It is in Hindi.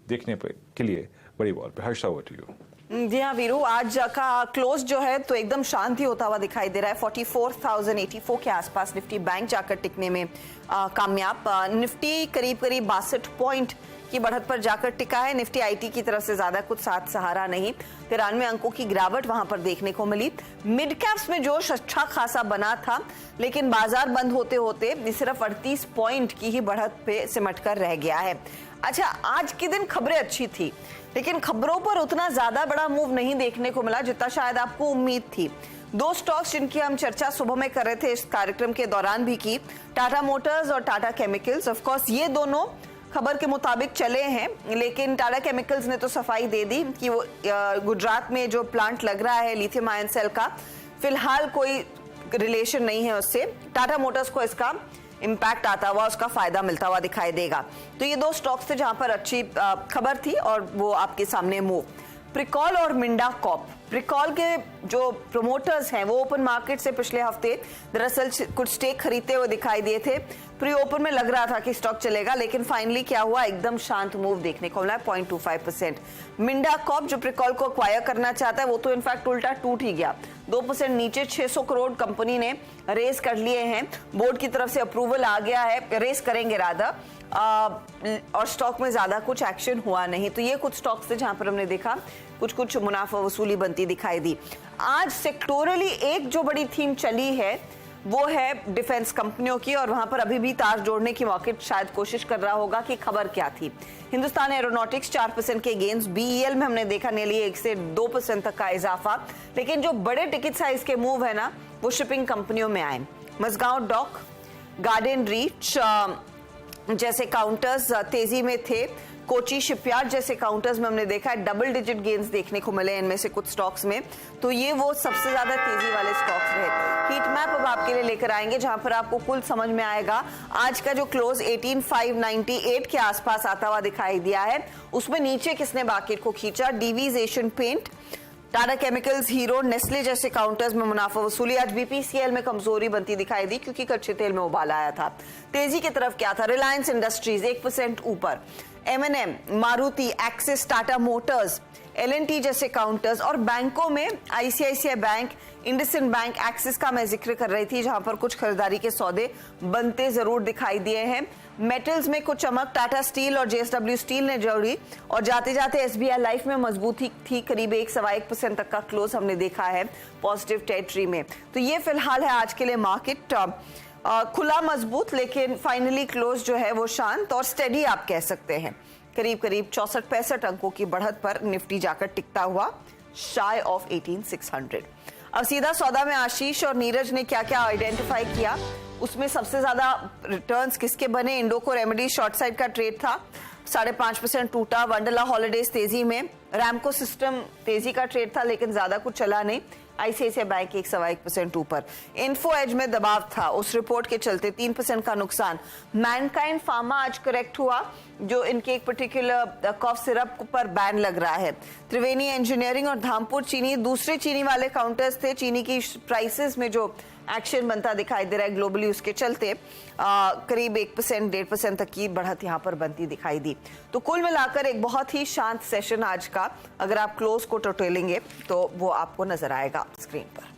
देखने के लिए बड़ी बॉल पे। Harsha, over to you. जी हाँ वीरू, आज का क्लोज जो है तो एकदम शांत ही होता हुआ दिखाई दे रहा है। 44,084 के आसपास निफ्टी बैंक जाकर टिकने में कामयाब। निफ्टी करीब 62 पॉइंट की बढ़त पर जाकर टिका है। निफ्टी आईटी की तरफ से ज्यादा कुछ साथ सहारा नहीं। 93 अंकों की गिरावट वहां पर देखने को मिली। मिड कैप्स में जोश अच्छा खासा बना था, लेकिन बाजार बंद होते होते सिर्फ 38 पॉइंट की ही बढ़त पे सिमट कर रह गया है। अच्छा, आज के दिन खबरें अच्छी थी, लेकिन खबरों पर उतना ज्यादा बड़ा मूव नहीं देखने को मिला जितना शायद आपको उम्मीद थी। दो स्टॉक्स जिनकी हम चर्चा सुबह में कर रहे थे, इस कार्यक्रम के दौरान भी की, टाटा मोटर्स और टाटा केमिकल्स। ऑफ कोर्स ये दोनों खबर के मुताबिक चले हैं, लेकिन टाटा केमिकल्स ने तो सफाई दे दी कि वो गुजरात में जो प्लांट लग रहा है लिथियम आयन सेल का, फिलहाल कोई रिलेशन नहीं है उससे। टाटा मोटर्स को इसका इम्पैक्ट आता हुआ, उसका फायदा मिलता हुआ दिखाई देगा। तो ये दो स्टॉक्स थे जहां पर अच्छी खबर थी और वो आपके सामने मूव। प्रिकॉल और मिंडा कॉप। प्रिकॉल के जो प्रमोटर्स हैं वो ओपन मार्केट से पिछले हफ्ते दरअसल कुछ स्टेक खरीदते हुए दिखाई दिए थे। प्री ओपन में लग रहा था कि स्टॉक चलेगा, लेकिन फाइनली क्या हुआ, एकदम शांत मूव देखने को मिला, 0.25%। मिंडा कॉप जो प्रिकॉल को एक्वायर करना चाहता है वो तो इनफैक्ट उल्टा टूट ही गया। 2% नीचे 600 करोड़ कंपनी ने रेस कर लिए हैं। बोर्ड की तरफ से अप्रूवल आ गया है, रेस करेंगे राधा, और स्टॉक में ज्यादा कुछ एक्शन हुआ नहीं। तो ये कुछ स्टॉक्स थे जहां पर हमने देखा कुछ मुनाफा वसूली बनती दिखाई दी। आज सेक्टोरली एक जो बड़ी थीम चली है वो है डिफेंस कंपनियों की, और वहां पर अभी भी तार जोड़ने की मार्केट शायद कोशिश कर रहा होगा कि खबर क्या थी। हिंदुस्तान एरोनॉटिक्स 4% के गेन्स। बीईएल में हमने देखा नेली 1 से 2% तक का इजाफा, लेकिन जो बड़े टिकट साइज के मूव है ना वो शिपिंग कंपनियों में आए। मजगांव डॉक, गार्डन रीच जैसे काउंटर्स तेजी में थे। कोची शिपयार्ड जैसे काउंटर्स में हमने देखा है डबल डिजिट गेन्स देखने को मिले इनमें से कुछ स्टॉक्स में। तो ये वो सबसे ज्यादा तेजी वाले स्टॉक्स रहे। हीट मैप अब आपके लिए लेकर आएंगे जहां पर आपको कुल समझ में आएगा। आज का जो क्लोज 18,598 के आसपास आता हुआ दिखाई दिया है, उसमें नीचे किसने मार्केट को खींचा। Divi's Asian paint, Tata chemicals, Hero, Nestle जैसे काउंटर्स में मुनाफा वसूली। आज बीपीसीएल में कमजोरी बनती दिखाई दी क्योंकि कच्चे तेल में उबाल आया था। तेजी की तरफ क्या था, रिलायंस इंडस्ट्रीज 1% ऊपर, MNM, Maruti, Axis, Tata Motors, LNT जैसे काउंटर्स। और बैंकों में ICICI bank, IndusInd bank, Axis का मैं जिक्र कर रही थी जहां पर कुछ खरीदारी के सौदे बनते जरूर दिखाई दिए हैं। मेटल्स में कुछ चमक, टाटा स्टील और जेएसडब्ल्यू स्टील ने जोड़ी, और जाते जाते एसबीआई लाइफ में मजबूती थी, करीब 1.25% तक का क्लोज हमने देखा है पॉजिटिव टेरिटरी में। तो ये फिलहाल है आज के लिए मार्केट, खुला मजबूत, लेकिन फाइनली क्लोज जो है वो शांत और स्टेडी आप कह सकते हैं। करीब 64-65 अंकों की बढ़त पर निफ्टी जाकर टिकता हुआ शाय ऑफ 18,600। अब सीधा सौदा में आशीष और नीरज ने क्या क्या आइडेंटिफाई किया, उसमें सबसे ज्यादा रिटर्न्स किसके बने। इंडोको रेमेडी शॉर्ट साइड का ट्रेड था, 5.5% टूटा। वंडरला हॉलिडेज तेजी में, रैमको सिस्टम तेजी का ट्रेड था लेकिन ज्यादा कुछ चला नहीं। आईसीआईसीआई बैंक 1.25% ऊपर। इन्फो एज में दबाव था उस रिपोर्ट के चलते, 3% का नुकसान। मैनकाइंड फार्मा आज करेक्ट हुआ, जो इनके एक पर्टिकुलर कॉफ सिरप पर बैन लग रहा है। त्रिवेणी इंजीनियरिंग और धामपुर चीनी दूसरे चीनी वाले काउंटर्स थे। चीनी की प्राइसेस में जो एक्शन बनता दिखाई दे रहा है ग्लोबली, उसके चलते करीब 1% 1.5% तक की बढ़त यहां पर बनती दिखाई दी। तो कुल मिलाकर एक बहुत ही शांत सेशन आज का, अगर आप क्लोज को टोटलेंगे तो वो आपको नजर आएगा स्क्रीन पर।